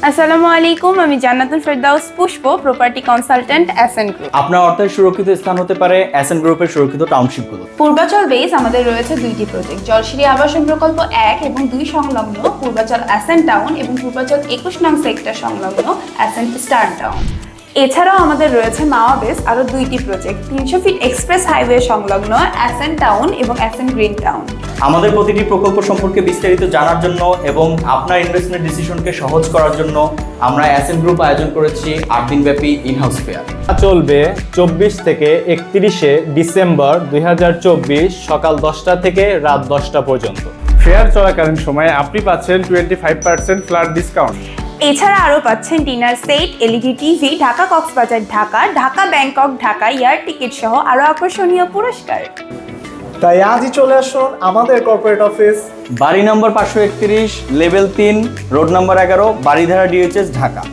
আসসালামু আলাইকুম, আমি জান্নাতুল ফেরদাউস পুষ্প, প্রপার্টি কনসালটেন্ট এসএন গ্রুপ। আপনার অর্থের সুরক্ষিত স্থান হতে পারে এসএন গ্রুপের সুরক্ষিত টাউনশিপগুলো। পূর্বাচল বেস আমাদের রয়েছে দুইটি প্রজেক্ট, জলশিরি আবাসন প্রকল্প 1 এবং 2 সংলগ্ন পূর্বাচল এসএন টাউন এবং পূর্বাচল 21 নং সেক্টর সংলগ্ন এসএন স্টার টাউন। এছাড়াও আমাদের রয়েছে মাওয়া বেস আরও দুইটি প্রজেক্ট, 300 ফিট এক্সপ্রেস হাইওয়ে সংলগ্ন এসএন টাউন এবং এসএন গ্রিন টাউন। আমাদের প্রতিটি প্রকল্প সম্পর্কে বিস্তারিত জানার জন্য এবং আপনার ইনভেস্টমেন্ট ডিসিশনকে সহজ করার জন্য আমরা এসএন গ্রুপ আয়োজন করেছি 8 দিনব্যাপী ইনহাউস ফেয়ার। চলবে 24 থেকে 31শে ডিসেম্বর 2024 সকাল 10টা থেকে রাত 10টা পর্যন্ত। ফেয়ার চলাকালীন সময়ে আপনি পাচ্ছেন 25% ফ্ল্যাট ডিসকাউন্ট। এছাড়া আরও পাচ্ছেন dinner set, LED TV, Dhaka Cox's Bazar Dhaka, Dhaka Bangkok Dhaka air ticket সহ আরও আকর্ষণীয় পুরস্কার। তাই আজই চলে আসুন আমাদের কর্পোরেট অফিস, বাড়ি নম্বর 531, level 3, road number 11, Baridhara DHS, Dhaka.